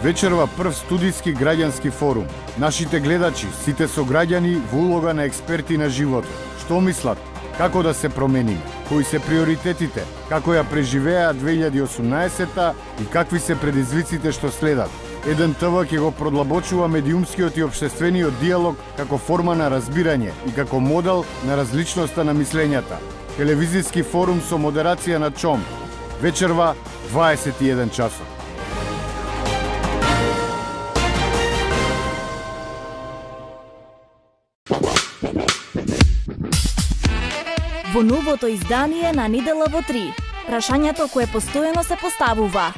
вечерва прв студиски граѓански форум. Нашите гледачи, сите сограѓани во улога на експерти на животот. Што мислат? Како да се промениме? Кои се приоритетите? Како ја преживеа 2018-та и какви се предизвиците што следат? Еден ТВ ќе го продлабочува медиумскиот и општествениот диалог како форма на разбирање и како модел на различноста на мислењата. Телевизиски форум со модерација на ЧОМ. Вечерва 21 часот. Во новото издание на Недела во 3, прашањето кое постојано се поставува: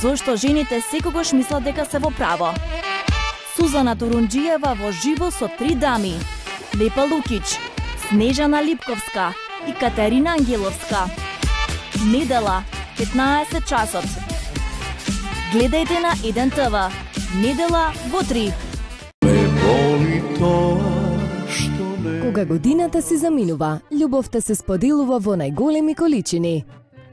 зошто жените секогаш мислат дека се во право? Сузана Турунџиева во живо со 3 дами: Лепа Лукич, Снежана Липковска и Катерина Ангеловска. Недела, 15 часот. Гледајте на 1 ТВ. Недела во 3. Кога годината си заминува, љубовта се споделува во најголеми количини.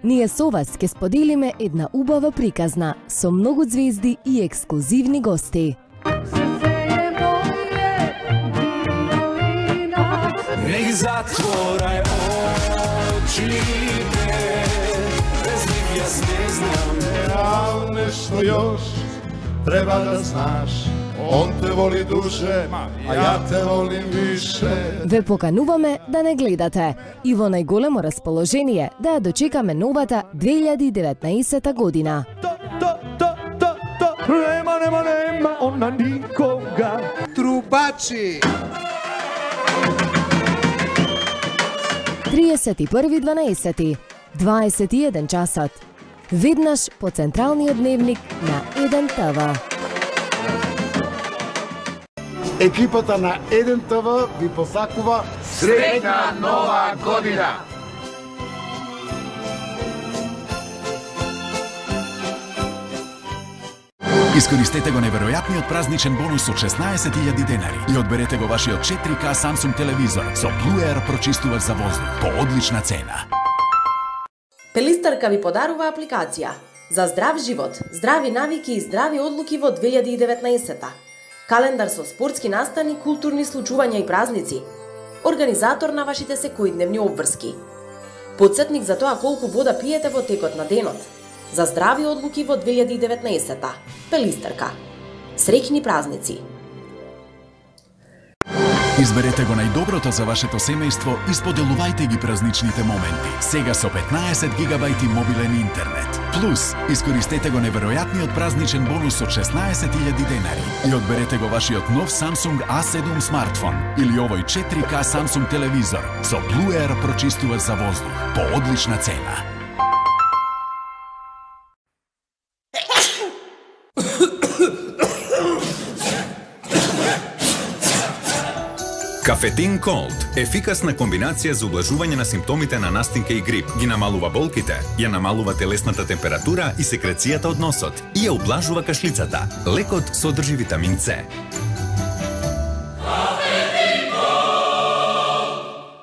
Ние со вас ке споделиме една убава приказна со многу звезди и ексклузивни гости. Не затворај очите, без нив јас не знам. Нешто још треба да знаш. Он те воли душе, а ја те волим више. Ве покануваме да не гледате и во најголемо расположение да ја дочекаме новата 2019 година. Нема, она никога. Трубачи! 31.12. 21 часот. Веднаш по централниот дневник на 1 ТВ. Екипата на 1 ТВ ви посакува Среќна нова година! Искористете го неверојатниот празничен бонус од 16.000 денари и одберете го вашиот 4K Samsung телевизор со Blue Air прочистувач за воздух по одлична цена. Пелистарка ви подарува апликација за здрав живот, здрави навики и здрави одлуки во 2019-та. Календар со спортски настани, културни случувања и празници. Организатор на вашите секојдневни обврски. Подсетник за тоа колку вода пиете во текот на денот. За здрави одлуки во 2019-та. Пелистарка. Среќни празници. Изберете го најдоброто за вашето семејство и споделувајте ги празничните моменти. Сега со 15 гигабајти мобилен интернет. Плюс, искористете го неверојатниот празничен бонус од 16.000 денари и одберете го вашиот нов Samsung A7 смартфон или овој 4K Samsung телевизор со Blue Air прочистувач за воздух по одлична цена. Кафетин Колд – ефикасна комбинација за ублажување на симптомите на настинка и грип. Ги намалува болките, ја намалува телесната температура и секрецијата од носот и ја ублажува кашлицата. Лекот содржи витамин С.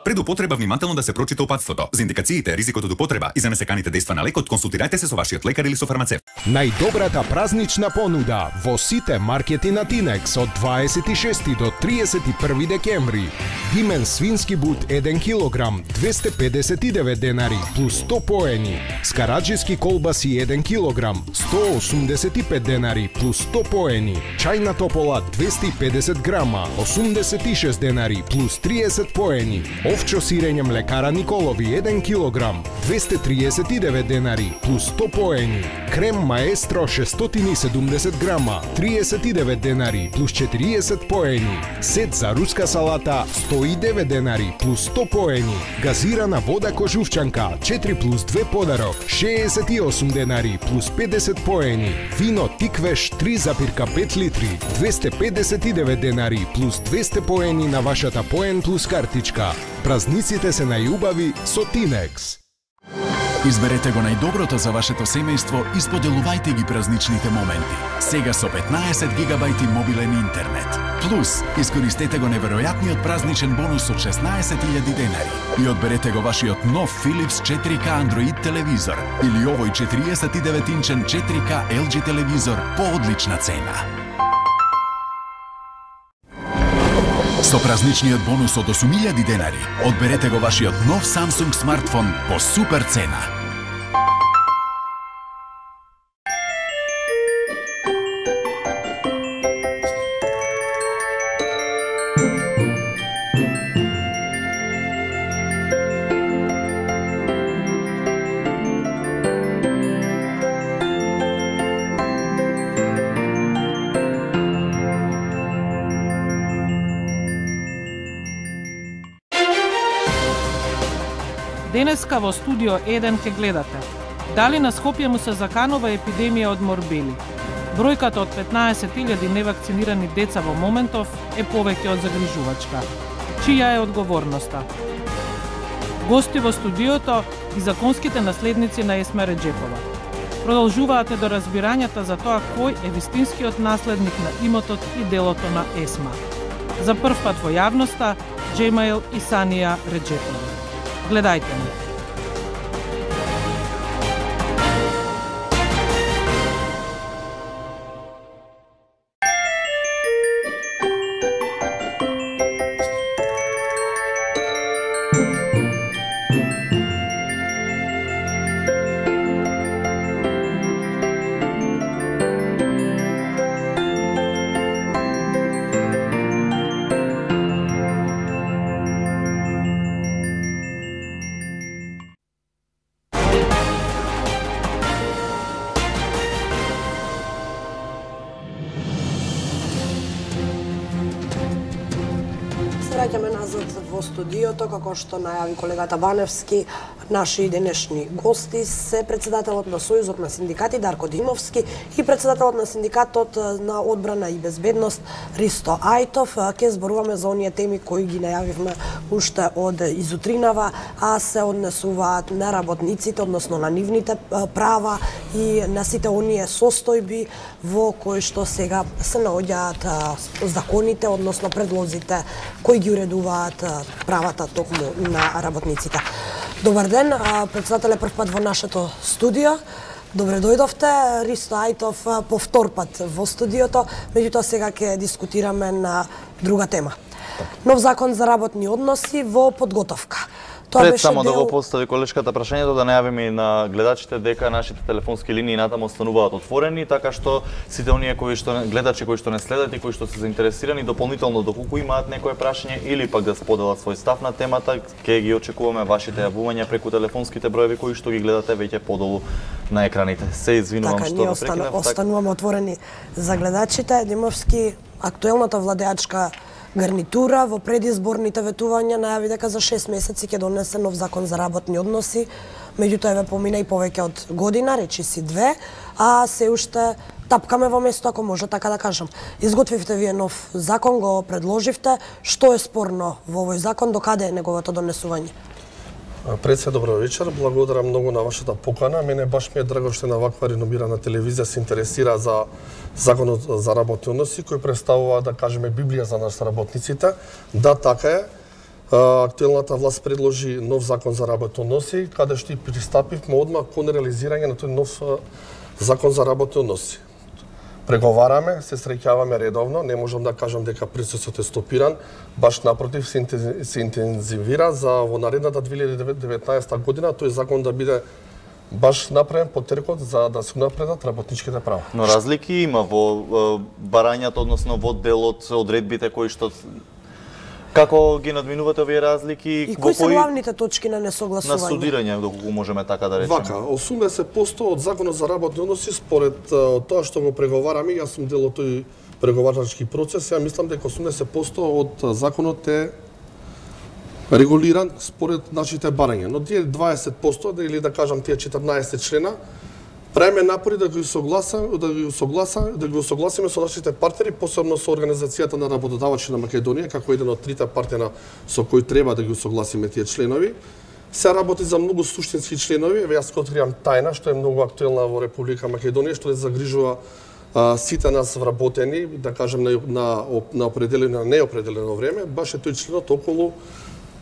Пред употреба внимателно да се прочита упатството. За индикациите, ризикот од употреба и за несеканите дејства на лекот, консултирајте се со вашиот лекар или со фармацевт. Најдобрата празнична понуда во сите маркети на Тинекс од 26 до 31 декември. Димен свински бут 1 килограм 259 денари плюс 100 поени. Скараджиски колбаси 1 килограм 185 денари плюс 100 поени. Чајна топола 250 грама 86 денари плюс 30 поени. Овчо сирење млекара Николови 1 килограм 239 денари плюс 100 поени. Крем Маестро 670 грама 39 денари плюс 40 поени. Сет за руска салата 109 денари плюс 100 поени. Газирана вода кожувчанка 4 плюс 2 подарок 68 денари плюс 50 поени. Вино Тиквеш 3,5 литри 259 денари плюс 200 поени на вашата поен плюс картичка. Празниците се најубави со Тинекс. Изберете го најдоброто за вашето семејство и споделувајте ги празничните моменти. Сега со 15 гигабајти мобилен интернет. Плюс, искористете го неверојатниот празничен бонус од 16.000 денари и одберете го вашиот нов Philips 4K Android телевизор или овој 49-инчен 4K LG телевизор по одлична цена. Со празничниот бонус од 8.000 денари, одберете го вашиот нов Samsung смартфон по супер цена. Денеска во студио 1 ке гледате. Дали на Скопје му се заканува епидемија од морбили? Бројката од 15.000 невакцинирани деца во моментов е повеќе од загрижувачка. Чија е одговорноста? Гости во студиото и законските наследници на Есма Реджепова. Продолжуваат недоразбирањата за тоа кој е вистинскиот наследник на имотот и делото на Есма. За прв пат во јавноста Джемаил и Санија Реджепова. Гледајте ни. Враќаме назад во студиото, како што најави колегата Баневски. Наши денешни гости се председателот на Сојузот на синдикати Дарко Димовски и председателот на синдикатот на одбрана и безбедност Ристо Ајтов. Ке зборуваме за оние теми кои ги најавивме уште од изутринава, а се однесуваат на работниците, односно на нивните права и на сите оние состојби во кои што сега се наоѓаат законите, односно предлозите кои ги уредуваат правата токму на работниците. Добар ден, председател е прв пат во нашето студио. Добре дојдовте, Ристо Ајтов по втор пат во студиото, меѓутоа сега ќе дискутираме на друга тема. Нов закон за работни односи во подготовка. Пред само да го постави колешката прашањето, да најавиме и на гледачите дека нашите телефонски линии натаму остануваат отворени, така што сите оние кои што гледачи кои што не следат и кои што се заинтересирани дополнително доколку имаат некое прашање или пак да споделат свој став на темата, ќе ги очекуваме вашите јавувања преку телефонските броеви кои што ги гледате веќе подолу на екраните. Се извинувам што ве прекинав. Остануваме отворени за гледачите. Димовски, актуелната владеачка гарнитура во предизборните ветувања најави дека за 6 месеци ќе донесе нов закон за работни односи, меѓутоа еве помина и повеќе од година, речи си 2, а се уште тапкаме во место, ако може така да кажам. Изготвивте вие нов закон, го предложивте, што е спорно во овој закон, докаде е неговото донесување? Пред се добро вечер, благодарам многу на вашата покана. Мене баш ми е драго што на ваква реномирана телевизија се интересира за законот за работни односи, кој представува, да кажеме, библија за нас работниците. Да, така е. Актуелната власт предложи нов закон за работни односи, каде што и пристапивме одмах кон реализирање на тој нов закон за работни односи. Преговараме, се среќаваме редовно, не можам да кажам дека процесот е стопиран, баш напротив се интензивира за во наредната 2019 година тој закон да биде баш направен по тркот за да се напредат работничките права. Но разлики има во барањето, односно во делот, одредбите кои што како ги надминувате овие разлики и кои се главните точки на несогласување? На судирање, доколку можеме така да речеме. Вака, 80% од законот за работни односи според тоа што го преговараме, јас сум дел од тој преговарачки процес, ја мислам дека 80% од законот е регулиран според нашите барања. Но тие 20% или да кажам тие 14 члена правиме напори да ги усогласиме со нашите партнери, посебно со Организацијата на работодавачи на Македонија, како еден од трите партнера со кои треба да ги усогласиме тие членови. се работи за многу суштински членови, јас го откривам тајна што е многу актуелна во Република Македонија, што загрижува сите нас вработени, да кажем на определено, на неопределено време, баш е тој членот околу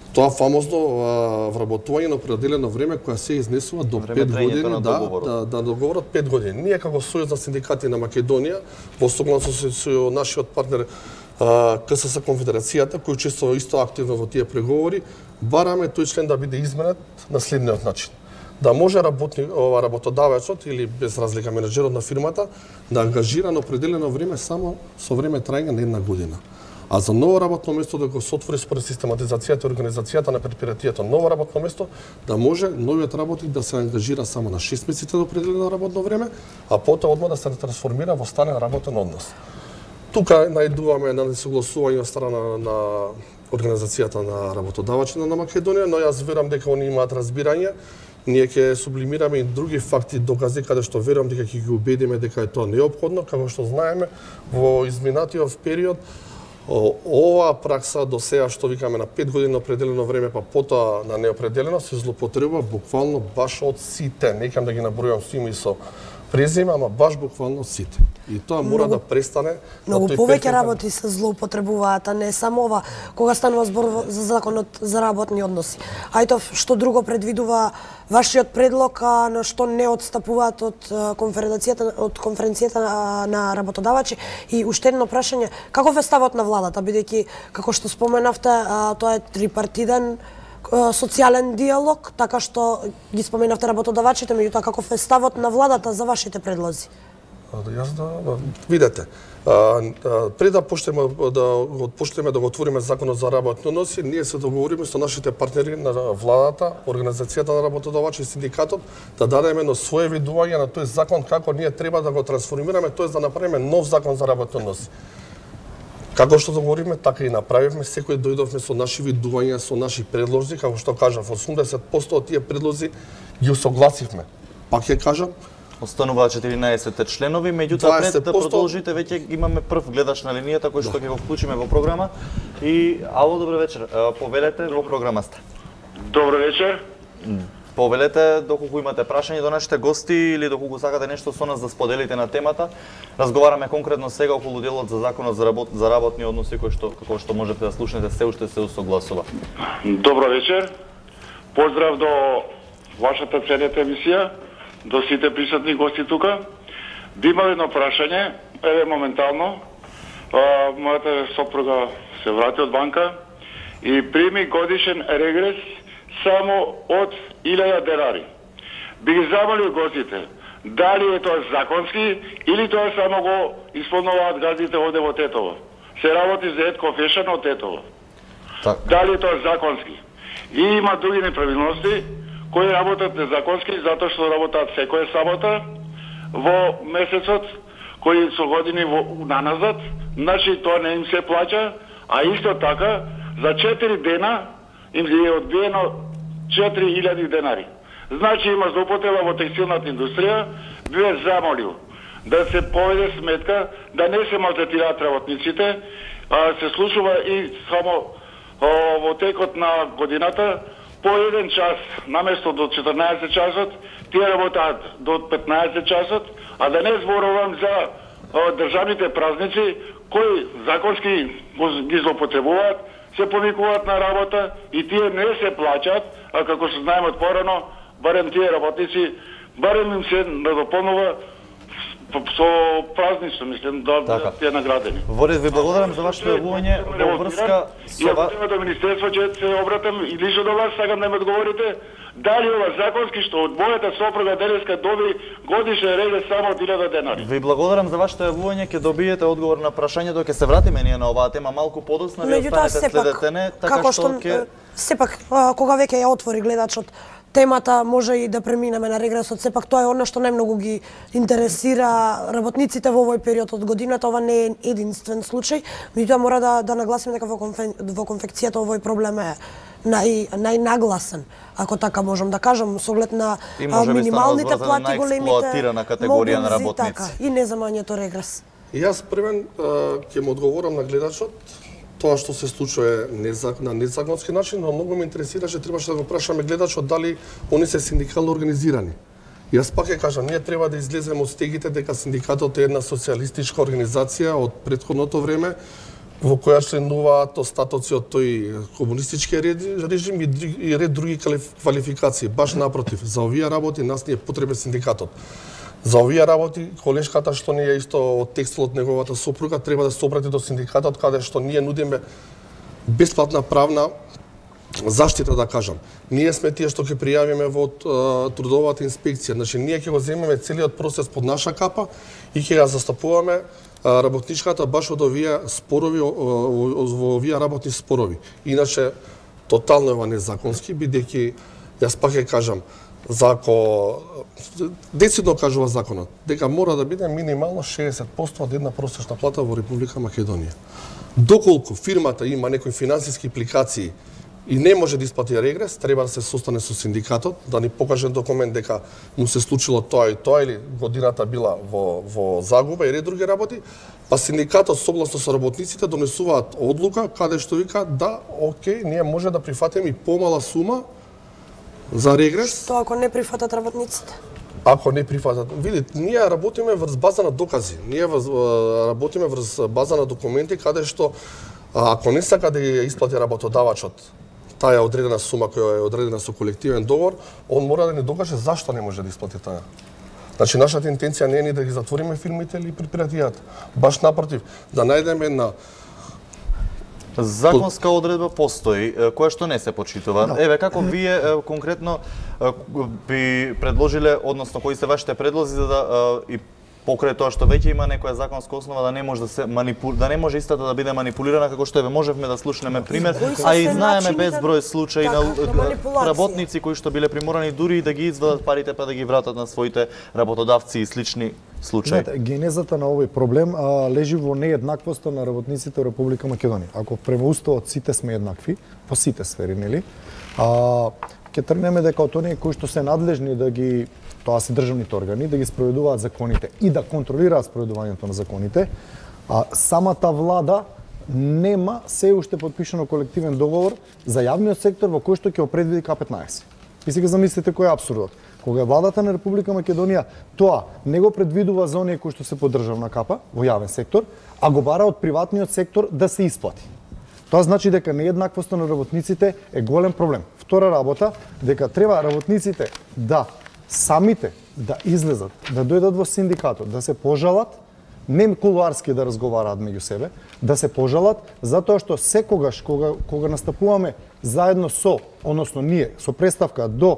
тоа фамозно вработување на определено време која се изнесува до 5 години, да договорот 5 години. Ние како Сојуз на синдикати на Македонија, во согласност со нашиот партнер КСС Конфедерацијата, кој учествува исто активно во тие преговори, бараме тој член да биде изменет на следниот начин. Да може работодавецот или без разлика менеджерот на фирмата да ангажира на определено време само со време трајање на 1 година. А за ново работно место да го се отвори според систематизацијата и организацијата на предпријатието ново работно место, да може новиот работник да се ангажира само на 6 месеци до определено работно време, а потоа одма да се трансформира во стален работен однос. Тука најдуваме на несогласување од страна на Организацијата на работодавачите на Македонија, но јас верам дека они имаат разбирање. Ние ќе сублимираме и други факти, докази каде што верам дека ќе ги убедиме дека е тоа неопходно, како што знаеме во изминатиот период оваа пракса до сега што викаме на 5 години определено време, па потоа на неопределено, се злоупотребува буквално баш од сите. Не кам да ги набројам со име и со презиме, ама баш буквално сите. И тоа мора да престане. Многу повеќе работи се злоупотребуваат, а не само ова, кога станува збор за законот за работни односи. А ето што друго предвидува вашиот предлог, на што не отстапуваат од конференцијата на работодавачи? И уште едно прашање, каков е ставот на владата, бидејќи како што споменавте, тоа е трипартиден социјален диалог, така што ги споменавте работодавачите, меѓутоа каков е ставот на владата за вашите предлози? Јас видете, пред да почнеме да го отвориме законот за работни односи, ние се договориме со нашите партнери на владата, Организацијата на работодавачи и синдикатот, да дадеме едно свое видување на тој закон како ние треба да го трансформираме, тоест да направиме нов закон за работни односи. Како што договоривме, така и направивме, секој дојдовме со наши видувања, со наши предлози, како што кажав, 80% од тие предлози ги усогласивме. Пак ќе кажам, остануваат 14 членови, меѓутоа пред да продолжите, веќе имаме прв гледач на линијата кој што ќе го вклучиме во програма. И ало, добро вечер. Повелете, во програма сте. Добро вечер. Повелете доколку имате прашање до нашите гости или доколку сакате нешто со нас да споделите на темата. Разговараме конкретно сега околу делот за законот за работни односи кој што како што можете да слушнете се уште се усогласува. Добро вечер. Поздрав до вашата ценета емисија, до сите присутни гости тука. Би имал едно прашање, еве моментално. Мојата сопруга се врати од банка и прими годишен регрес само од 1000 денари. Би ги замолил гостите, дали е тоа законски или тоа само го исполнуваат газдите овде во Тетово. Се работи за Едко Фешан од Тетово. Дали е тоа законски? И има други неправилности кои работат незаконски затоа што работат секоја сабота во месецот, кои со години наназад, значи тоа не им се плаќа, а исто така за 4 дена им е одбиено 4000 денари. Значи има злоупотреба во текстилната индустрија, би замолил да се поведе сметка, да не се малтретираат работниците, се случува и само во текот на годината по 1 час, наместо до 14 часот, тие работаат до 15 часот, а да не зборувам за државните празници, кои законски ги злоупотребуваат, се повикуваат на работа и тие не се плаќаат, а како што знаеме од порано, барем тие работници, барем им се надополнува со празници, мислам, да тие наградени. Ворид, ви благодарам за вашето јавување во врска со И ако до Министерство ќе се обратам и лично до вас, сакам да ме одговорите, дали ова законски што од мојата сопруга денеска доби годишен регрес само од 1000 денари. Ви благодарам за вашето јавување, ќе добиете одговор на прашањето, ќе се вратиме ние на оваа тема малку подоцна, ви останете следете не, така што ќе сепак кога веќе ја отвори гледачот темата, може и да преминеме на регресот. Сепак тоа е она што најмногу ги интересира работниците во овој период од годината. Ова не е единствен случај, меѓутоа мора да нагласиме дека во конфекцијата овој проблем е најнагласен, ако така можам да кажам, со оглед на минималните плати, големите експлоатирана категорија на работници и неземањето регрес. Јас првен ќе му одговорам на гледачот тоа што се случува на незаконски начин, но многу ме интересираше, требаше да го прашаме гледачот дали они се синдикално организирани. Јас пак ќе кажам, ние треба да излеземе од стегите дека синдикатот е една социјалистичка организација од претходното време, во која членуваат остатоци од тој комунистички режим и ред други квалификации. Баш напротив, за овие работи нас не е потребен синдикатот. За овие работи, колешката што не е исто од текстот од неговата сопруга, треба да се обрати до синдикатот, каде што ние нудиме бесплатна правна заштита, да кажам. Ние сме тие што ќе пријавиме во трудовата инспекција. Значи, ние ќе го земеме целиот процес под наша капа и ќе ја застапуваме работничката баш од овие спорови, во овие работни спорови. Иначе, тотално ова незаконски, бидејќи, јас пак ќе кажам, децидно кажува законот, дека мора да биде минимално 60% од една просечна плата во Република Македонија. Доколку фирмата има некои финансиски импликации и не може да исплати регрес, треба да се состане со синдикатот, да ни покаже документ дека му се случило тоа и тоа, или годината била во загуба и ред други работи, па синдикатот согласно со работниците донесуваат одлука каде што вика да, окей, ние може да прифатиме и помала сума за регрес. Што ако не прифатат работниците? Ако не прифатат, видите, ние работиме врз база на докази. Ние работиме врз база на документи каде што ако не сака да ја исплати работодавачот таа одредена сума која е одредена со колективен договор, он мора да ни докаже зашто не може да исплати таа. Значи, нашата интенција не е ни да ги затвориме фирмите или предпријатијата. Баш напротив, да најдеме една законска одредба постои, која што не се почитува. Еве, како вие конкретно би предложиле, односно кои се вашите предлози за да и покрај тоа што веќе има некоја законска основа да не може да се да не може истата да биде манипулирана, како што еве можевме да слушнеме пример, а и знаеме безброј случаи на работници кои што биле приморани дури и да ги извадат парите па да ги вратат на своите работодавци и слични случаи. Генезата на овој проблем лежи во нееднаквоста на работниците во Република Македонија. Ако према уставот сите сме еднакви, по сите сфери, нели? Ќе тргнеме дека од оние кои што се надлежни да ги, тоа се државните органи, да ги спроведуваат законите и да контролираат спроведувањето на законите, самата влада нема се уште подпишано колективен договор за јавниот сектор во кој што ќе опредвиди К15. И сега замислите кој е абсурдот. Кога владата на Република Македонија тоа не го предвидува за оние кои што се по државна капа во јавен сектор, а го бара од приватниот сектор да се исплати. Тоа значи дека нееднаквоста на работниците е голем проблем. Втора работа, дека треба работниците да самите да излезат, да дојдат во синдикатот, да се пожалат, не кулуарски да разговараат меѓу себе, да се пожалат, затоа што секогаш кога настапуваме заедно со, односно ние, со представка до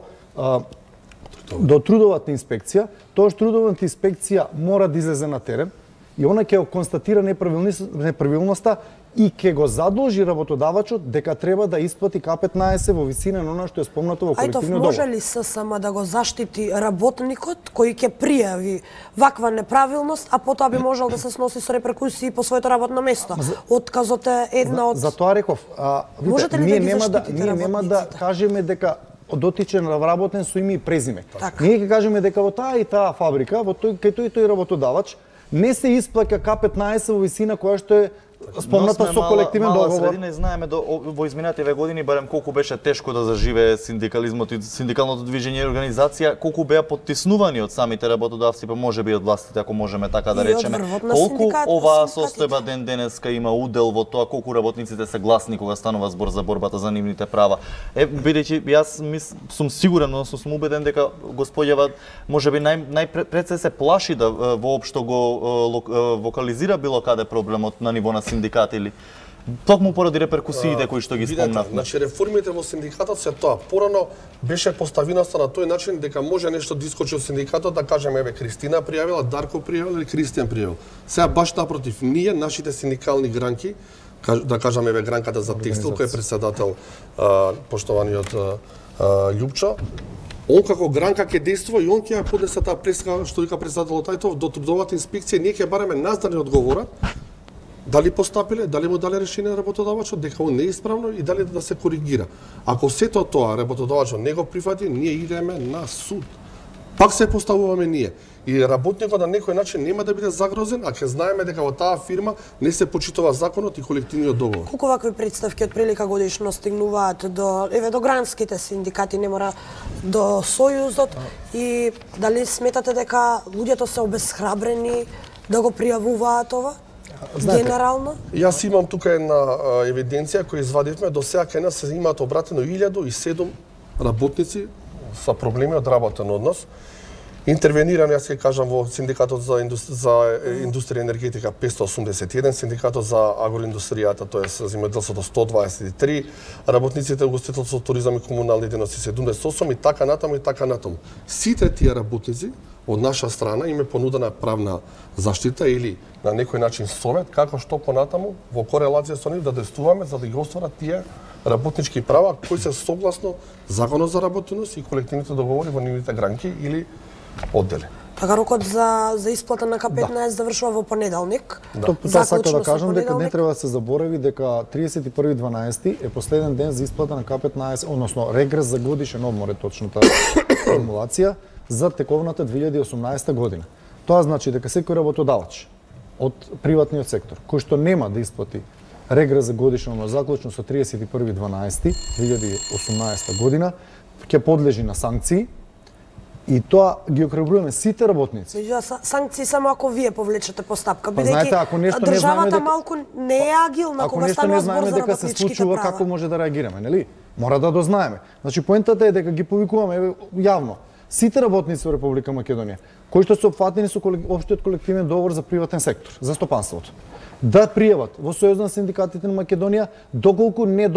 трудовата инспекција, тоа што трудовата инспекција мора да излезе на терен и она ќе констатира неправилноста и ќе го задолжи работодавачот дека треба да исплати К15 во висина на она што е спомнато во колективниот договор. Може ли ССМ да го заштити работникот кој ќе пријави ваква неправилност, а потоа би можел да се сноси со репрекусии по своето работно место? Отказот е една од... Затоа реков, ние нема да кажеме дека дотичен работен со име и презиме. Ние ќе кажеме дека во таа и таа фабрика, во кај тој работодавач не се исплаќа К15 во висина која што е спомната со колективен договор. Мала средина и знаеме во изминативе години барем колку беше тешко да заживее синдикализмот и синдикалното движење и организација, колку беа поттиснувани од самите работодавци, па можеби од властите, ако можеме така да речеме. Колку оваа состојба ден денеска има удел во тоа колку работниците се гласни кога станува збор за борбата за нивните права. Бидејќи јас сум сигурен, односно сум убеден дека господјава можеби најпред се плаши да воопшто го вокализира било каде проблемот на ниво на синдикат или токму поради реперкусиите кои што ги спомнавме. Значи реформите во синдикатот се тоа. Порано беше поставеноста на тој начин дека може нешто да искочи од синдикатот, да кажеме еве Кристина пријавила, Дарко пријавил или Кристијан пријавил. Сега баш напротив, ние нашите синдикални гранки, да кажеме еве гранката за текстил кој е председател поштованиот Љупчо, он како гранка ќе действува и он ќе ја поднесе таа преска што вика председателот Тајтов до трудовата инспекција, ние ќе бараме нас да ни одговорат дали постапиле, дали му дале решение на работодавачот дека он не е исправно и дали да се коригира. Ако сето тоа работодавачот не го прифати, ние идеме на суд. Пак се поставуваме ние. И работникот на некој начин нема да биде загрозен, а ќе знаеме дека во таа фирма не се почитува законот и колективниот договор. Колку вакви представки од прилика годишно стигнуваат до гранските синдикати, не мора до Сојузот, и дали сметате дека луѓето се обесхрабрени да го пријавуваат ова? Знаете, генерално? Јас имам тука една евиденција која извадивме, до сега кај нас се имаат обратено 1007 работници со проблеми од работен однос. Интервенирано, јас ќе кажам, во Синдикатот за индустрија и енергетика 581, Синдикатот за агроиндустријата, тоа земјоделството 123, работниците угостителство, туризам и комунални дејности 78 и така натаму и така натаму. Сите тие работници од наша страна им е понудена правна заштита или на некој начин совет како што понатаму во корелација со нив да действуваме за да ги остварат тие работнички права кои се согласно Законот за работеност и колективните договори во нивните гранки или оддели. Така рокот за исплата на К15 завршува во понеделник. Тоа сака да кажам дека не треба да се заборави дека 31.12 е последен ден за исплата на К15, односно регрес за годишен одмор е точната формулација за тековната 2018 година. Тоа значи дека секој работодавач од приватниот сектор кој што нема да исплати регрес за годишен одмор заклучно со 31.12.2018 година ќе подлежи на санкции. И тоа ги окребруваме сите работници. Меѓутоа санкции само ако вие повлечете постапка, бидејќи државата малку не е агилна кога станува збор за дека се случува права. Како може да реагираме, нели? Мора да дознаеме. Значи поентата е дека ги повикуваме јавно сите работници во Република Македонија кои што се опфатени со општиот колективен договор за приватен сектор, за стопанството, да пријават во Сојуз на синдикатите на Македонија доколку не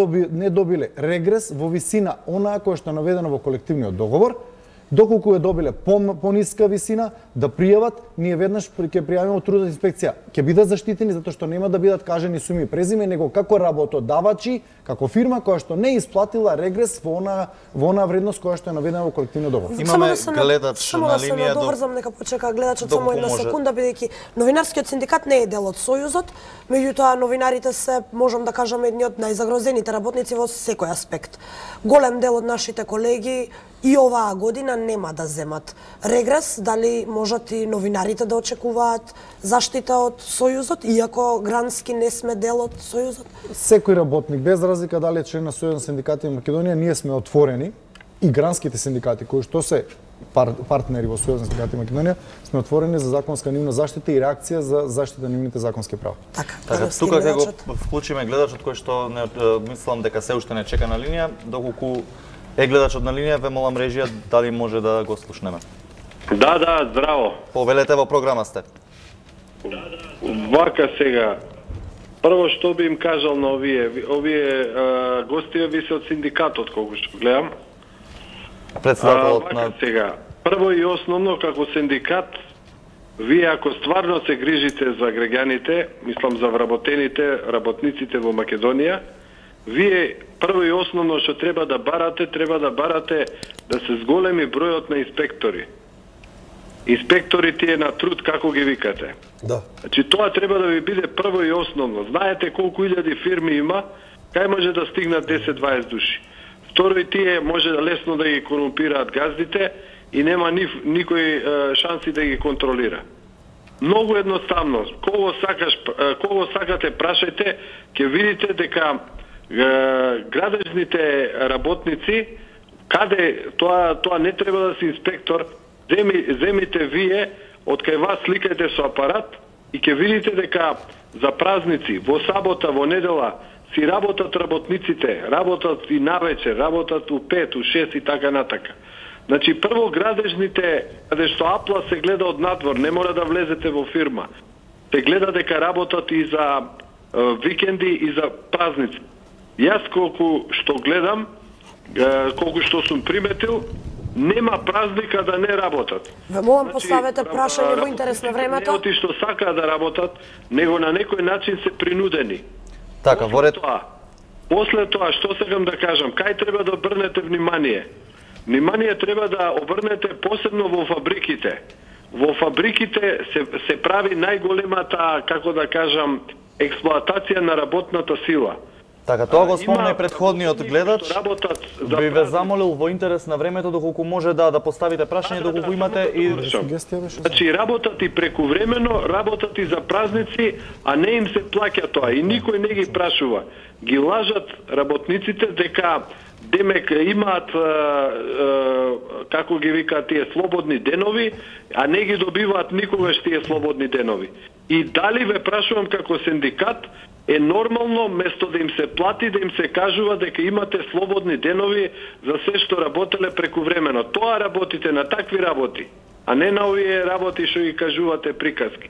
добиле регрес во висина онаа која што е наведена во колективниот договор. Доколку е добиле пониска висина, да пријават, ние веднаш ќе пријавиме во трудовата инспекција. Ќе бидат заштитени затоа што нема да бидат кажани суми и презиме, него како работодавачи, како фирма која што не исплатила регрес во она вредност која што е наведена во колективниот договор. Имаме гледач на линија. Само да се надоврзам, нека почека гледачот само една секунда, бидејќи новинарскиот синдикат не е дел од Сојузот, меѓутоа новинарите се, можам да кажам, едни од најзагрозените работници во секој аспект. Голем дел од нашите колеги и оваа година нема да земат регрес, дали можат и новинарите да очекуваат заштита од Сојузот, иако грански не сме дел од Сојузот? Секој работник, без разлика дали е член на Сојуз на синдикати на Македонија, ние сме отворени и гранските синдикати, кои што се партнери во Сојуз на синдикати на Македонија, сме отворени за законска нивна заштита и реакција за заштита на нивните законски права. Така, тука ќе го вклучиме гледачот кој што мислам дека се уште не чека на линија, доколку е гледачот на линија, ве молам режија дали може да го слушнеме. Да, здраво. Повелете, во програма сте. Вака сега, прво што би им кажал на овие гостија, ви се од синдикатот, колку што гледам. Председателот на... Сега, прво и основно, како синдикат, вие ако стварно се грижите за граѓаните, мислам за вработените, работниците во Македонија, вие прво и основно што треба да барате да се зголеми бројот на инспектори. Инспектори тие на труд, како ги викате. Да. Значи тоа треба да ви биде прво и основно. Знаете колку илјади фирми има, кај може да стигнат 10-20 души. Второ, и тие може лесно да ги корумпираат газдите и нема никој шанси да ги контролира. Многу едноставно, кого сакате прашајте, ќе видите дека градежните работници, каде тоа не треба да си инспектор, земите вие, од кај вас сликајте со апарат и ќе видите дека за празници, во сабота, во недела, си работат работниците, работат и навечер, работат у 5, у 6 и така натака. Значи, прво градежните, каде што апла се гледа од надвор, не мора да влезете во фирма. Се гледа дека работат и за викенди и за празници. Јас колку што гледам, колку што сум приметил, нема празника да не работат. Ве молам поставете прашање во интерес на времето. Не оти што сакаат да работат, него на некој начин се принудени. Така, После тоа, што сакам да кажам, кај треба да обрнете внимание? Внимание треба да обрнете посебно во фабриките. Во фабриките се прави најголемата, како да кажам, експлоатација на работната сила. Така, тоа го спомна и предходниот гледач. Би ве замолил во интерес на времето доколку може да поставите прашање доколку имате и Значи работат и прекувремено, работат и за празници, а не им се плаќа тоа и никој не ги прашува. Ги лажат работниците дека демек имаат како ги викаат тие слободни денови, а не ги добиваат никогаш тие слободни денови. И дали ве прашувам како синдикат е нормално место да им се плати, да им се кажува дека имате слободни денови за се што работеле прекувремено. Тоа работите на такви работи, а не на овие работи што ги кажувате приказки.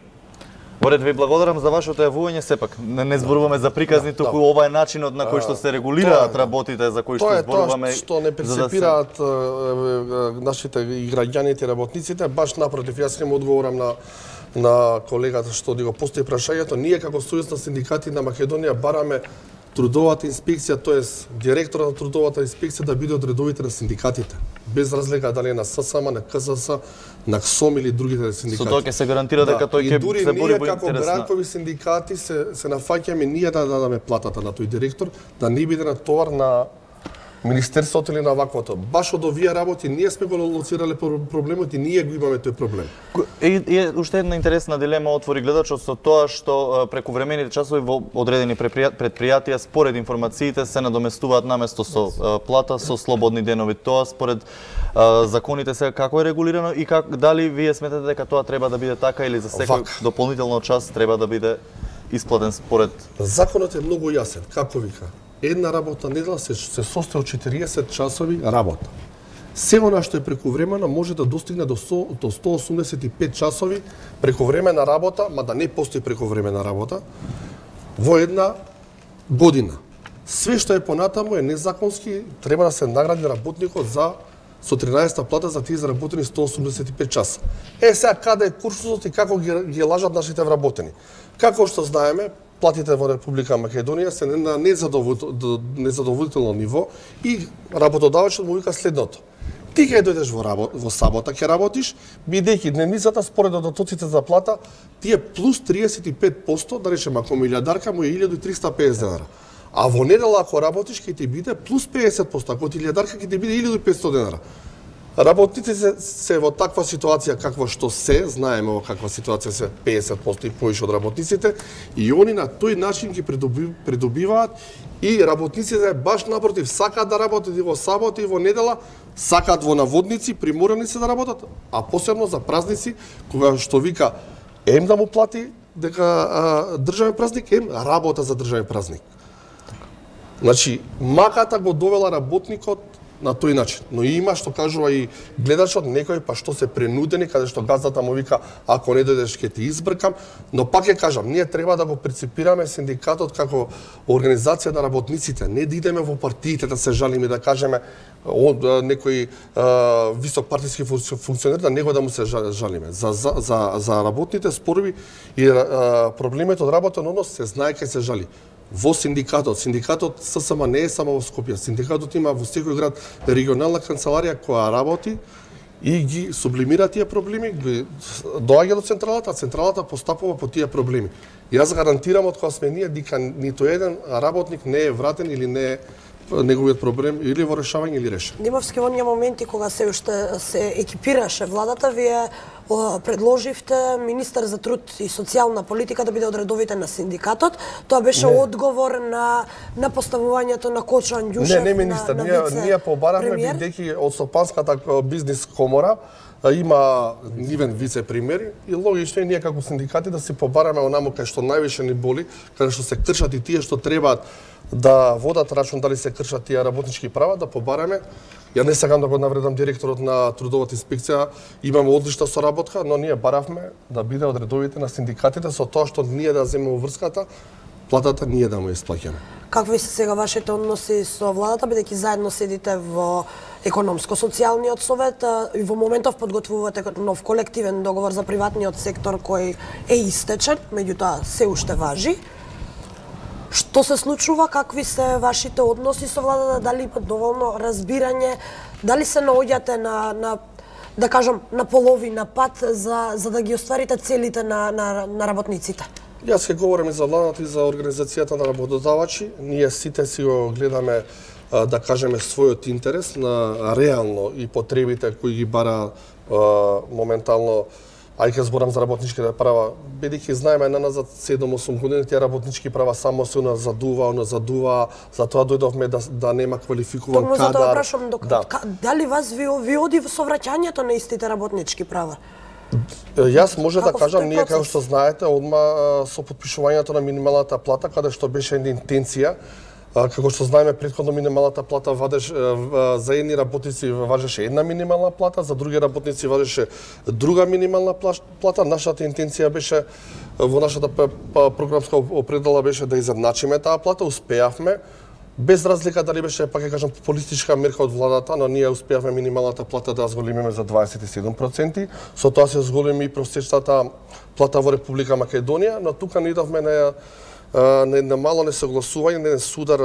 Поред ви благодарам за вашето јавување, сепак не зборуваме за приказни, туку ова е начинот на кој што се регулираат работите за кои што зборуваме. Тоа е тоа што не перцепираат нашите и граѓаните и работниците, баш напротив, јас ќе му одговорам на колегата што го постои прашањето. Ние како Сојуз на синдикати на Македонија бараме трудовата инспекција, тоест директорот на трудовата инспекција да биде од редовите на синдикатите, без разлика дали е на ССМ, на КСС, на КСОМ или другите синдикати. Со тоа ќе се гарантира дека тој ќе се бори во интерес на... како гранкови синдикати се нафаќаме ние да дадеме платата на тој директор, да не биде на товар на Министерството или на ваквото. Баш од овие работи ние сме го лоцирале проблемот и ние го имаме тој проблем. И уште една интересна дилема отвори гледачот со тоа што прекувремените часови во одредени предпријатија според информациите се надоместуваат наместо со плата со слободни денови. Тоа според законите сега како е регулирано и дали вие сметате дека тоа треба да биде така или за секој дополнително час треба да биде исплатен според... Законот е многу јасен, како вика. Една работна недела се состои од 40 часови работа. Се она што е прекувремено може да достигне до 185 часови прекувремена работа, ма да не постои прекувремена работа, во една година. Све што е понатаму е незаконски, треба да се награди работникот со 13-та плата за тие заработени 185 часа. Сега каде е курсусот и како ги лажат нашите вработени. Како што знаеме, платите во Република Македонија се на незадоволително ниво и работодавачот му вика следното. Ти кај дојдеш во сабота ќе работиш, бидејќи дневницата според дотоците за плата ти е плюс 35%, да речем ако милијадарка му е 1350 денара. А во недела ако работиш ќе ти биде плюс 50%, ако ти милијадарка ќе ти биде 1500 денара. Работниците се во таква ситуација каква што се, знаеме во каква ситуација се 50% и повише од работниците, и они на тој начин ги придобиваат и работниците баш напротив сакаат да работат и во сабота и во недела, сакаат во наводници, приморани се да работат, а посебно за празници, кога што вика ем да му плати дека државен празник, ем работа за државен празник. Значи, маката го довела работникот на тој начин. Но има што кажува и гледачот, некои па што се принудени, каде што газдата му вика ако не дојдеш ќе ти избркам, но пак ќе кажам, ние треба да го прецепираме синдикатот како организација на работниците, не да идеме во партиите да се жалиме, да кажеме од некој висок партиски функционер да него да му се жалиме. За работните спорови и проблемите од работен однос се знае кај се жали. Во синдикатот ССМ не е само во Скопје, синдикатот има во секој град регионална канцеларија која работи и ги сублимира тие проблеми, доаѓа до централата, а централата постапува по тие проблеми. Јас гарантирам од кога сме ние дека ниту еден работник не е вратен или не е неговиот проблем или во решавање или решен. Димовски, во оние моменти кога се уште се екипираше владата, вие предложивте министер за труд и социјална политика да биде од редовите на синдикатот. Тоа беше одговор на поставувањето на Кочо Андјушев. Не министер, ние побаравме бидејќи од Сопанската бизнис комора има нивен вице-премиер и логично е ние како синдикати да се побараме онаму кај што највише ни боли, каде што се кршат и тие што требаат да водат рачун дали се кршат тие работнички права, да побараме. Ја не сакам да го навредам директорот на трудовата инспекција, имаме одлична соработка, но ние баравме да биде од редовите на синдикатите со тоа што ние да земеме врската, платата ние да му исплаќаме. Какви се сега вашите односи со владата, бидејќи заедно седите во економско-социјалниот совет и во моментов подготвувате нов колективен договор за приватниот сектор кој е истечен, меѓутоа се уште важи. Што се случува, какви се вашите односи со владата, дали има доволно разбирање, дали се наоѓате на да кажам, на половина пат за да ги остварите целите на работниците? Јас ќе говорам и за владата и за организацијата на работодавачи. Ние сите си го гледаме, да кажеме, својот интерес на реално и потребите кои ги бара моментално, ај ќе зборам за работничките права, бидејќи знаеме на назад 7-8 години тие работнички права само се назадува, затоа дојдовме да нема квалификуван кадар. Токму затоа прашам, дали вас ви оди со враќањето на истите работнички права? Јас може да кажам, ние како што знаете, одма со подпишувањето на минималната плата, каде што беше една интенција, како што знаеме, претходно минималната плата за едни работници важеше една минимална плата, за други работници важеше друга минимална плата. Нашата интенција беше, во нашата програмска определа беше да изедначиме таа плата, успеавме, без разлика дали беше, пак ќе кажам, популистичка мерка од владата, но ние успеавме минималната плата да зголемиме за 27%, со тоа се зголеми и просечната плата во Република Македонија, но тука не идовме на мало несогласување, на судар,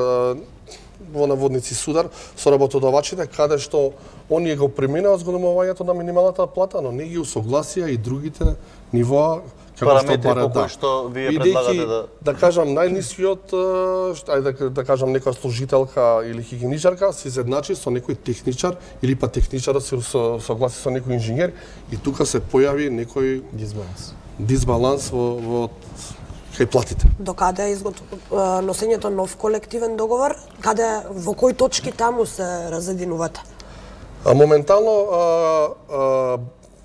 во наводници судар, со работодавачите, каде што оние го преминаа зголемувањето на минималната плата, но не ги усогласија и другите нивоа, како што барат, кои што вие предлагате да кажам, најнискиот, ајде да кажам, некоја служителка или хигиеничарка се изедначи со некој техничар или па техничарот се согласи со некој инженер и тука се појави некој дисбаланс во кај платите. До каде носењето нов колективен договор? Во кои точки таму се разединувате? Моментално,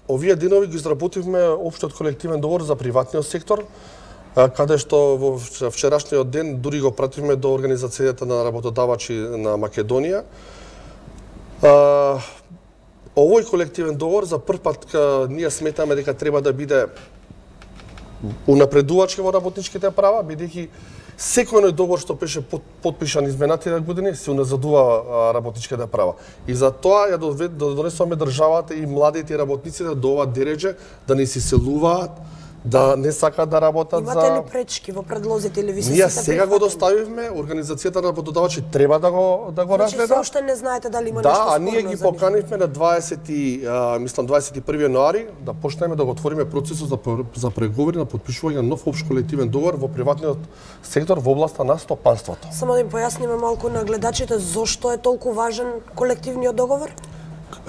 овие денови ги изработивме општиот колективен договор за приватниот сектор, каде што во вчерашниот ден дури го пративме до Организацијата на работодавачи на Македонија. Овој колективен договор за прв пат ние сметаме дека треба да биде унапредувачки во работничките права, бидејќи секој договор што беше подпишан изминатите години се уназадува работничките права. И за тоа ја донесуваме државата и младите работниците до ова дередже да не се иселуваат, да не сакаат да работат. Имате ли пречки во предлозите или ви се ние сега го доставивме, Организацијата на работодавачи треба да го разгледа. Значи, уште не знаете дали има нешто спорно. Да, а ние ги поканивме на 21 јануари да почнеме да го отвориме процесот за преговори на подпишување на нов општ колективен договор во приватниот сектор во областа на стопанството. Само да им појасниме малку на гледачите зошто е толку важен колективниот договор?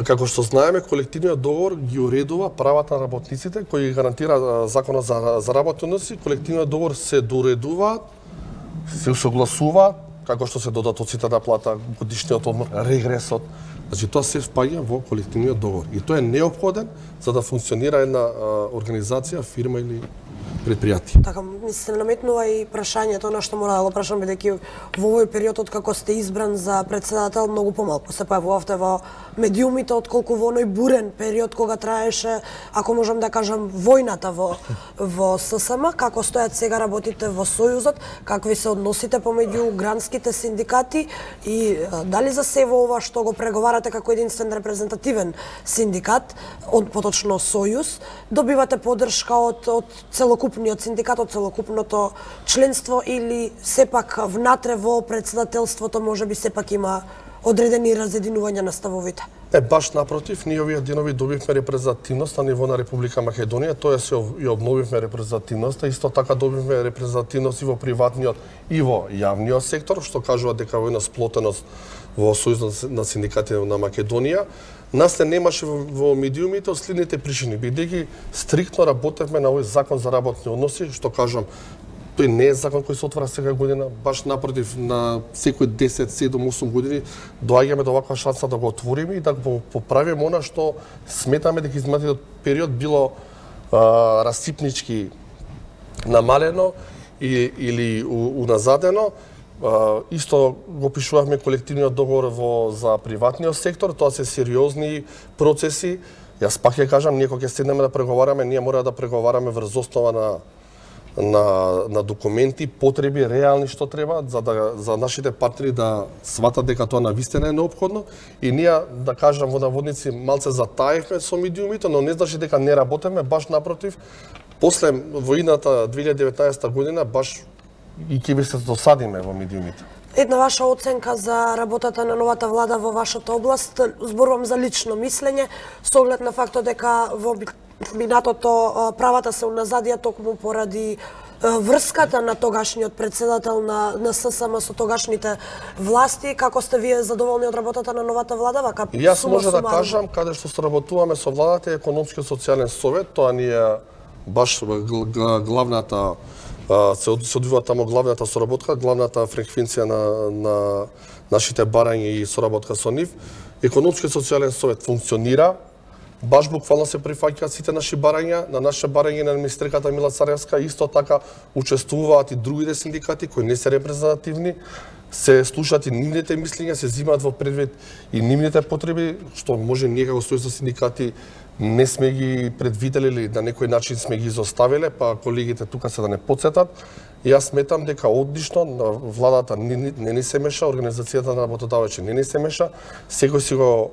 Како што знаеме, колективниот договор ги уредува правата на работниците кои гарантира законот за работни односи. Колективниот договор се доуредува, се усогласува, како што се додатоците на плата, годишниот одмор, регресот. Значи тоа се впаѓа во колективниот договор и тоа е неопходен за да функционира една организација, фирма или предпријатие. Така, ми се наметнува и прашањето на што мора да го прашам, бидејќи во овој период од како сте избран за председател многу помалку се појавувавте во медиумите отколку во оној бурен период кога траеше, ако можам да кажам, војната во ССМ. Како стојат сега работите во Сојузот, какви се односите помеѓу гранските синдикати и дали за се во ова што го преговарате како единствен репрезентативен синдикат, поточно Сојуз, добивате поддршка од целокупниот синдикат, од целокупното членство или сепак внатре во председателството можеби сепак има одредени разединувања на ставовите? Баш напротив, ние овие денови добивме репрезентативност на ниво на Република Македонија, тоа се и обновивме репрезентативноста, исто така добивме репрезентативност и во приватниот и во јавниот сектор, што кажува дека во една сплотеност во Сојузот на синдикатите на Македонија. Нас не немаше во медиумите од следните причини, бидејќи стриктно работевме на овој закон за работни односи, што кажам, тој не е закон кој се отвара сега година, баш напротив, на секој 10, 7, 8 години доаѓаме до ваква шанса да го отвориме и да го поправиме она што сметаме дека изминатиот период било расипнички намалено или уназадено. Исто го пишувавме колективниот договор за приватниот сектор, тоа се сериозни процеси. Јас пак ќе кажам, ние кога ќе седнеме да преговараме, ние мора да преговараме врз основа на документи, потреби, реални што треба, за нашите партнери да сватат дека тоа навистина е неопходно. И ние, да кажам во наводници, малце затаевме со медиумите, но не значи дека не работеме, баш напротив. После војната 2019 година, баш и ќе се досадиме во медиумите. Една ваша оценка за работата на новата влада во вашата област, зборувам за лично мислење, со оглед на фактот дека во минатото правата се уназадија токму поради врската на тогашниот председател на ССМ со тогашните власти. Како сте вие задоволни од работата на новата влада? Вака, Јас може да кажам, каде што соработуваме со владата е Економски социјален совет, тоа ни е баш главната, се одвива тамо главната соработка, главната фреквенција на нашите барања и соработка со нив. Економски социјален совет функционира, баш буквално се прифаќаат сите наши барања, на наше барање на министерката Мила Царевска, исто така учествуваат и другите синдикати кои не се репрезентативни, се слушаат и нивните мислења, се земаат во предвид и нивните потреби, што може ние како сојуз за синдикати не сме ги предвидели или на некој начин сме ги изоставиле, па колегите тука се да не подсетат. Јас сметам дека одлично владата не ни се меша, организацијата на работодавачи не ни се меша, секој си го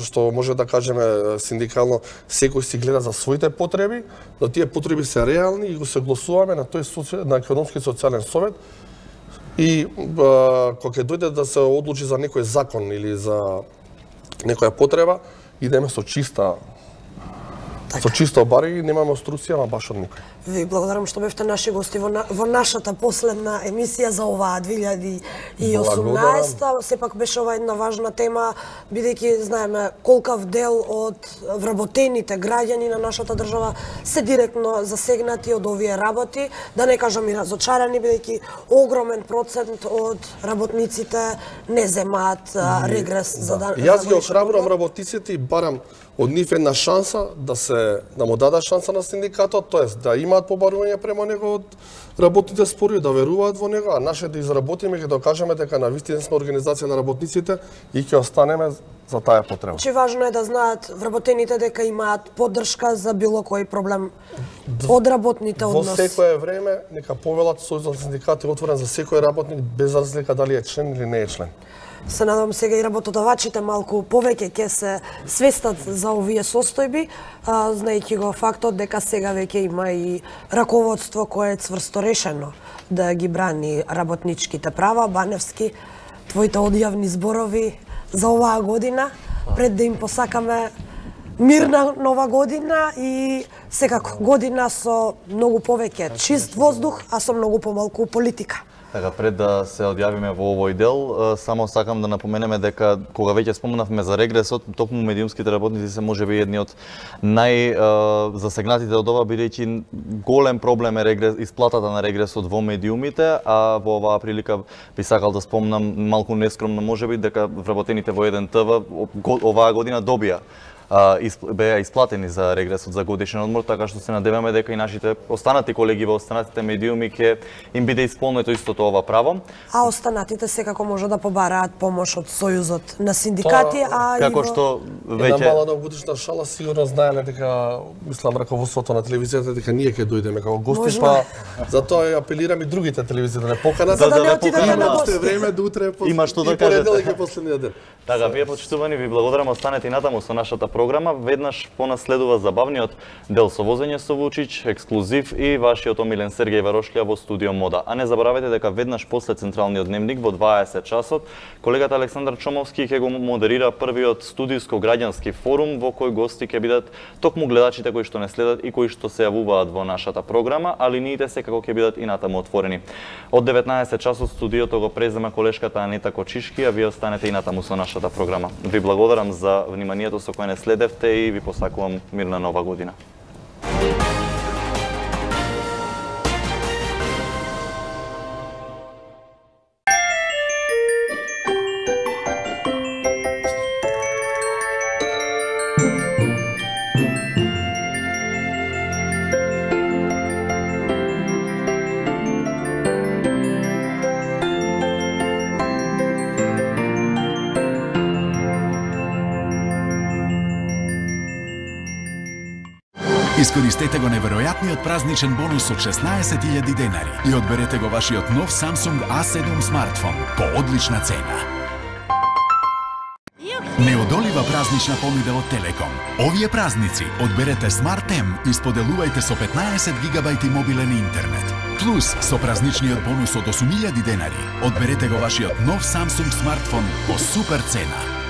што може да кажеме синдикално, секој си гледа за своите потреби, но тие потреби се реални и го согласуваме на тој на Економски социјален совет. И кога ќе дојде да се одлучи за некој закон или за некоја потреба, идеме со чисто бари и немаме острусија, ама баш од никој. Ви благодарам што бевте наши гости во нашата последна емисија за оваа 2018. Сепак беше ова една важна тема, бидејќи знаеме колкав дел од вработените граѓани на нашата држава се директно засегнати од овие работи, да не кажам и разочарани, бидејќи огромен процент од работниците не земаат регрес за да. Јас ги охрабрувам работниците и барам од нив една шанса да му дадат шанса на синдикатот, тоест да имаат побарување према него од работните спорови, да веруваат во него, а наше да изработиме ќе докажеме дека навистина сме организација на работниците и ќе останеме за таа потреба. Че важно е да знаат вработените дека имаат поддршка за било кој проблем од работните односи. Во секое време нека повелат Сојузот на синдикати отворен за секој работник без разлика дали е член или не е член. Се надам сега и работодавачите малку повеќе ќе се свестат за овие состојби, знаејќи го фактот дека сега веќе има и раководство кое е цврсто решено да ги брани работничките права. Баневски, твоите одјавни зборови за оваа година, пред да им посакаме мирна нова година и секако година со многу повеќе чист воздух, а со многу помалку политика. Така, пред да се одјавиме во овој дел, само сакам да напоменеме дека кога веќе спомнавме за регресот, токму медиумските работници се можеби едни од најзасегнатите од ова, бидејќи голем проблем е исплатата на регресот во медиумите, а во оваа прилика би сакал да спомнам малку нескромно можеби дека вработените во 1 ТВ оваа година добија беа исплатени за регресот за годишен одмор, така што се надеваме дека и нашите останати колеги во останатите медиуми ќе им биде исполнето истото ова право. А останатите секако може да побараат помош од Сојузот на синдикати, како што веќе една мала новогодишна шала сигурно знаеле дека мислам раководството на телевизијата дека ние ќе дојдеме како гости, па затоа ја апелирам и другите телевизии да не поканат, за да не отидете на гости. Време до утре има што да кажете. И последниот ден. Така, вие почитувани, ви благодарам, останете и натаму со нашата програма. Веднаш понаследува забавниот дел со возење со Вучич, ексклузив и вашиот омилен Сергеј Варошља во студио Мода. А не заборавајте дека веднаш после централниот дневник во 20 часот колегата Александар Чомовски ќе го модерира првиот студиско-граѓански форум во кој гости ќе бидат токму гледачите кои што не следат и кои што се јавуваат во нашата програма, а линиите секако ќе бидат и натаму отворени. Од 19 часот студиото го презема колешката Анета Кочишки, а вие останете и натаму со нашата програма. Ви благодарам за вниманието со кое не следевте и ви посакувам мирна нова година. Искористете го неверојатниот празничен бонус од 16.000 денари и одберете го вашиот нов Samsung A7 смартфон по одлична цена. Неодолива празнична понуда од Телеком. Овие празници одберете Smart M и споделувајте со 15 гигабајти мобилен интернет. Плюс со празничниот бонус од 8.000 денари одберете го вашиот нов Samsung смартфон по супер цена.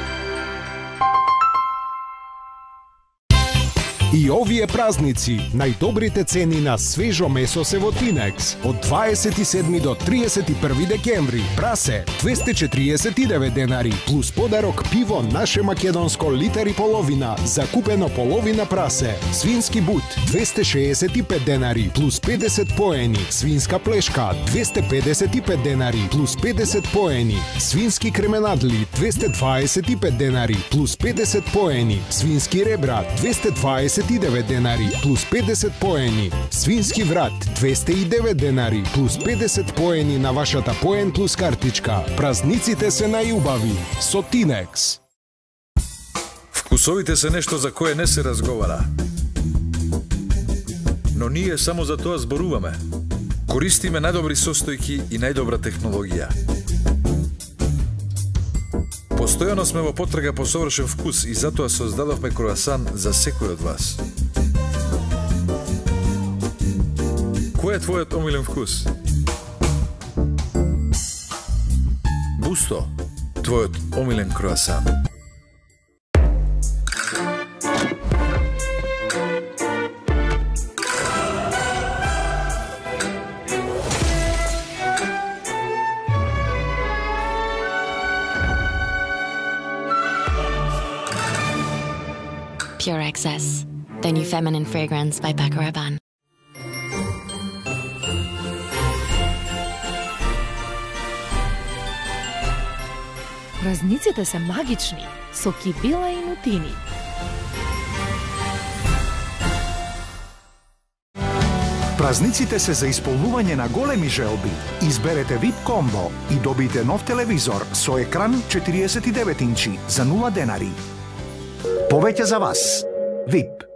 И овие празници, најдобрите цени на свежо месо се во Тинекс. Од 27 до 31 декември. Прасе 249 денари, плюс подарок пиво наше македонско литар и половина, закупено половина прасе. Свински бут 265 денари, плюс 50 поени. Свинска плешка 255 денари, плюс 50 поени. Свински кременадли 225 денари, плюс 50 поени. Свински ребра 229 денари, плюс 50 поени. Свински врат 209 денари, плюс 50 поени на вашата поен плюс картичка. Празниците се најубави со Тинекс. Вкусовите се нешто за кое не се разговара. Но ние само за тоа зборуваме. Користиме најдобри состојки и најдобра технологија. Постојано сме во потрага по совршен вкус и затоа создадовме круасан за секој од вас. Кој е твојот омилен вкус? Бусто, твојот омилен круасан. Pure Excess, the new feminine fragrance by Paco Rabanne. Празниците се магични со кибила и нутини. Празниците се за исполнување на големи желби. Изберете VIP комбо и добијте нов телевизор со екран 49 инчи за 0 денари. Повеќе за вас. VIP.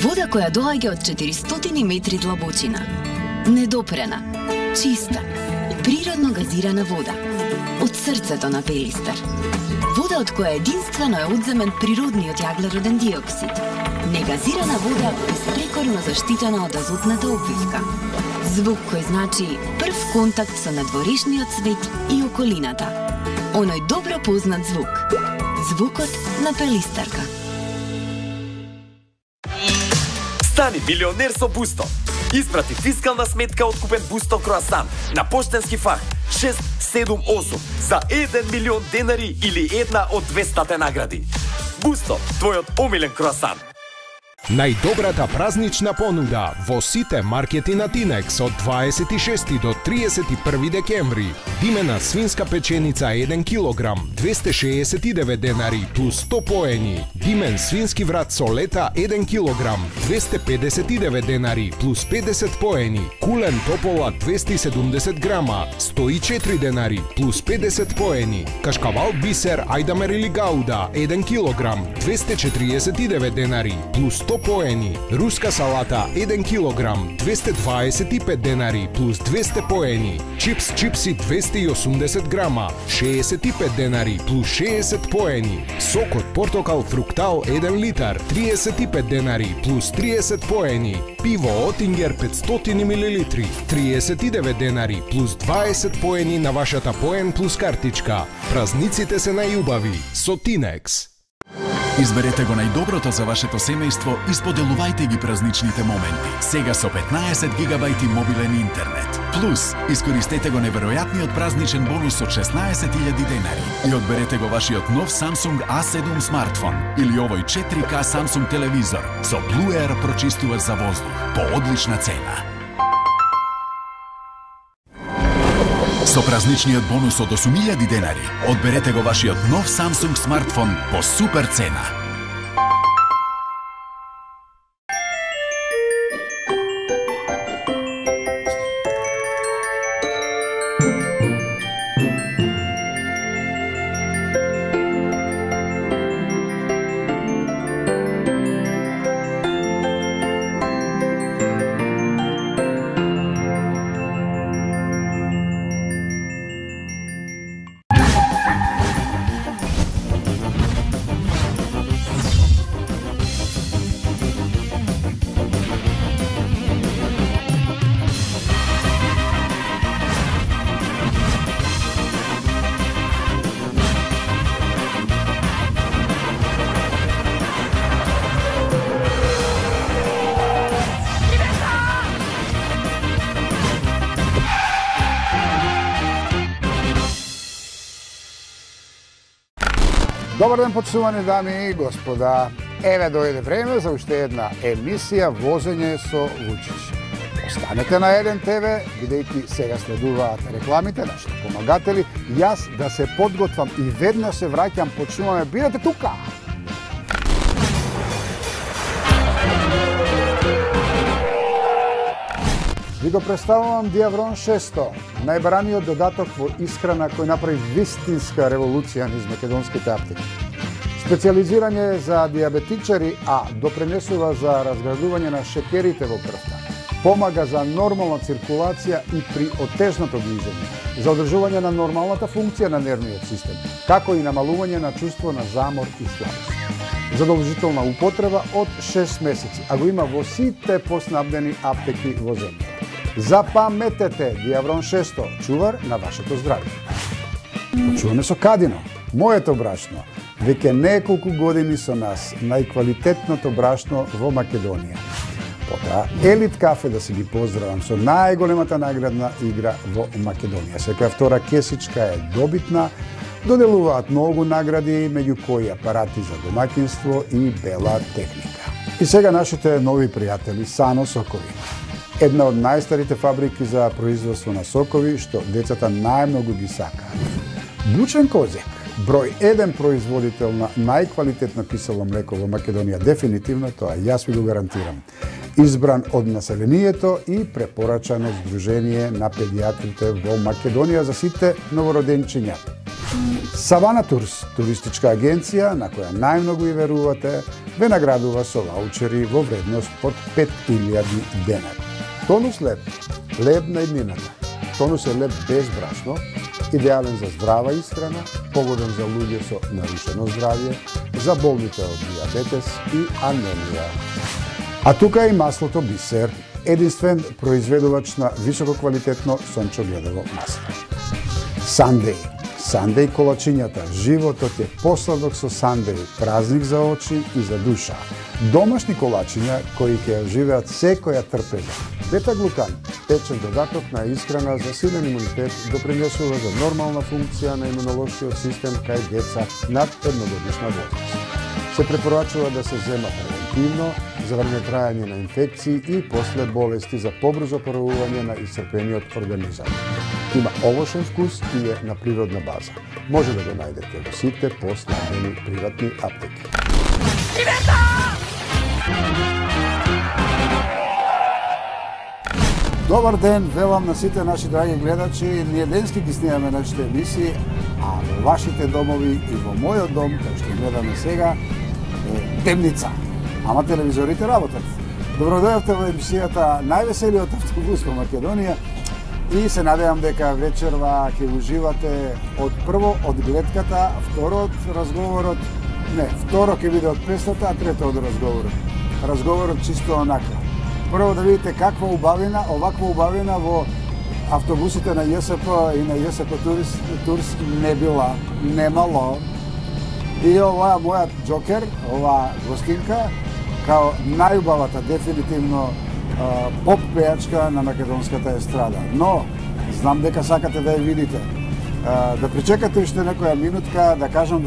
Вода која доаѓа од 400 метри длабочина. Недопрена, чиста, природно газирана вода. Од срцето на Пелистер. Вода од која единствено е одземен природниот јаглероден диоксид. Негазирана вода безпрекорно заштитена од азотната обвивка. Звук кој значи прв контакт со надворешниот свет и околината. Оној добро познат звук. Звукот на Пелистерка. Стани милионер со Бусто. Испрати фискална сметка од купен Бусто круасан на поштенски фах 678 за 1 милион денари или една од 200 награди. Бусто, твојот омилен круасан. Најдобрата празнична понуда во сите маркети на Тинекс од 26 до 31 декември. Димена свинска печеница 1 килограм, 269 денари плюс 100 поени. Димен свински врат со лета 1 килограм, 259 денари плюс 50 поени. Кулен топола 270 грама, 104 денари плюс 50 поени. Кашкавал бисер Ајдамер или Гауда 1 килограм, 249 денари плюс 100 поени. Руска салата 1 килограм, 225 денари плюс 200 поени. Чипси 280 грама, 65 денари плюс 60 поени. Сок од портокал фруктал 1 литар, 35 денари плюс 30 поени. Пиво Отингер 500 милилитри, 39 денари плюс 20 поени на вашата поен плюс картичка. Празниците се најубави со Тинекс. Изберете го најдоброто за вашето семејство и споделувајте ги празничните моменти. Сега со 15 гигабајти мобилен интернет. Плюс, искористете го неверојатниот празничен бонус од 16.000 денари и одберете го вашиот нов Samsung A7 смартфон или овој 4K Samsung телевизор со Blue Air прочистувач за воздух по одлична цена. Со празничниот бонус од 8.000 денари, одберете го вашиот нов Samsung смартфон по супер цена. Добар ден, почитувани дами и господа. Еве дојде време за уште една емисија Возење со Вучич. Останете на Еден ТВ, бидејќи сега следуваат рекламите, нашите помагатели. Јас да се подготвам и веднаш се враќам, почнуваме. Бидете тука! Ви го представувам Диаврон 600, најбараниот додаток во исхрана кој направи вистинска револуција низ македонските аптеки. Специализирање е за диабетичари, а допренесува за разградување на шекерите во крвта. Помага за нормална циркулација и при отежното движење, за одржување на нормалната функција на нервниот систем, како и намалување на чувство на замор и слабост. Задолжителна употреба од 6 месеци, а го има во сите поснабдени аптеки во земјата. Запаметете, Диаврон 600, чувар на вашето здравје. Почуваме со Кадино, моето брашно. Веќе неколку години со нас, најквалитетното брашно во Македонија. Потоа, Елит кафе да си ги поздравам со најголемата наградна игра во Македонија. Секоја втора кесичка е добитна, доделуваат многу награди, меѓу кои апарати за домаќинство и бела техника. И сега нашите нови пријатели Сано сокови. Една од најстарите фабрики за производство на сокови, што децата најмногу ги сакаат. Бучен Козјак, број 1 производител на најквалитетно кисело млеко во Македонија, дефинитивно тоа јас ви го гарантирам. Избран од населението и препорачано Сдружение на педиатрите во Македонија за сите новороденчиња. Савана Турс, туристичка агенција на која најмногу и верувате, ве наградува со ваучери во вредност од 5000 денари. Тонус леб, леб на иднината. Тонус е леб без брашно, идеален за здрава исхрана, погоден за луѓе со нарушено здравје, за болните од диабетес и анемија. А тука е и маслото Бисер, единствен произведувач на висококвалитетно сончогледово масло. Сандеј. Сандеј колачињата. Животот е посладок со сандеј, празник за очи и за душа. Домашни колачиња кои ќе живеат секоја трпежа. Бета-глукан, течен додаток на исхрана за силен имунитет, допринесува за нормална функција на имунолошкиот систем кај деца над едногодишна возраст. Се препорачува да се зема превентивно за време трајање на инфекции и после болести за побрзо поравување на исцрпениот организам. Има овошен вкус и е на природна база. Може да го најдете во сите поснабдени приватни аптеки. Добар ден, велам на сите наши драги гледачи. Ние денски ги снимаме нашите емисии, а во вашите домови и во мојот дом, кој што гледаме сега, е темница. Ама телевизорите работат. Добро дојавте во емисијата највеселиот автобус во Македонија и се надевам дека вечерва ќе уживате од прво од гледката, второ од разговорот, второ ќе биде од песната, а трето од разговорот. Разговорот чисто онака. Прво да видите каква убавина, оваква убавина во автобусите на ЈСП и на ЈСП Турс не била, немало. И оваа мојат џокер, оваа гостинка, као најубавата, дефинитивно поп пејачка на македонската естрада. Но, знам дека сакате да ја видите. Да причекате уште некоја минутка, да кажам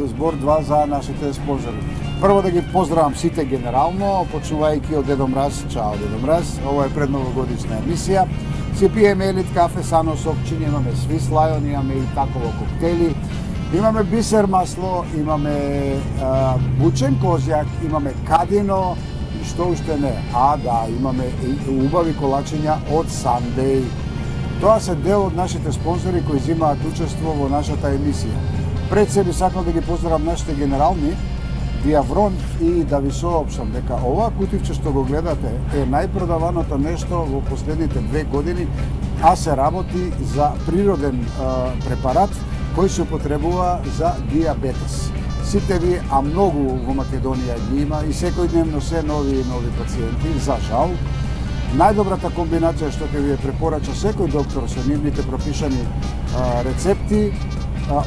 збор-два за нашите спонзори. Прво да ги поздравам сите генерално, почнувајќи од Дедо Мраз. Чао, Дедо Мраз. Ова е предновогодишна емисија. Си пиеме Елит кафе, Сано сокчиња, имаме Свис Лајон, имаме и таково коктели. Имаме Бисер масло, имаме Бучен Козјак, имаме Кадино и што уште не. А, да, имаме и убави колачиња од Сандеј. Тоа се дел од нашите спонзори кои земаат учество во нашата емисија. Пред се би сакал да ги поздравам нашите генерални, Диаврон, и да ви соопштам дека оваа кутивче што го гледате е најпродаваното нешто во последните 2 години, а се работи за природен препарат кој се употребува за диабетес. Сите ви, а многу во Македонија ги има и секојдневно се нови и нови пациенти, за жал. Најдобрата комбинација што ќе ви препорача секој доктор со нивните пропишани рецепти,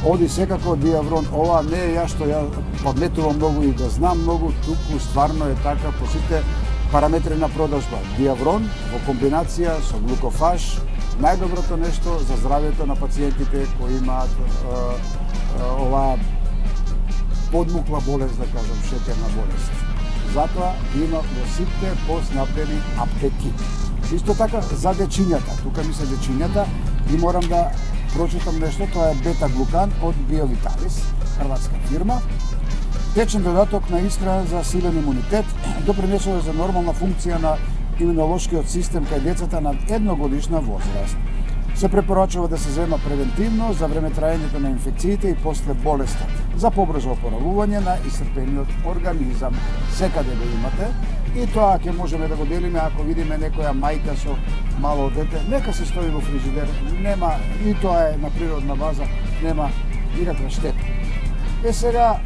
оди секако Диаврон. Ова не е ја што ја подметувам многу и да знам многу, туку стварно е така по сите параметри на продажба. Диаврон во комбинација со глукофаж, најдоброто нешто за здравјето на пациентите кои имаат оваа подмукла болест, да кажам, шеќерна болест. Затоа има во сите поснабдени аптеки. Исто така за дечињата, тука ми се дечињата и морам да прочитам нешто, тоа е бета-глукан од Биовиталис, хрватска фирма. Течен додаток на исхрана за силен имунитет, допринесува за нормална функција на имунолошкиот систем кај децата над едногодишна возраст. Се препорачува да се зема превентивно за време траењето на инфекциите и после болеста, за побрзо опоравување на исцрпениот организам. Секаде го имате и тоа ќе можеме да го делиме ако видиме некоја мајка со мало дете, нека се стои во фрижидер, нема, и тоа е на природна база, нема никаква штета. Сега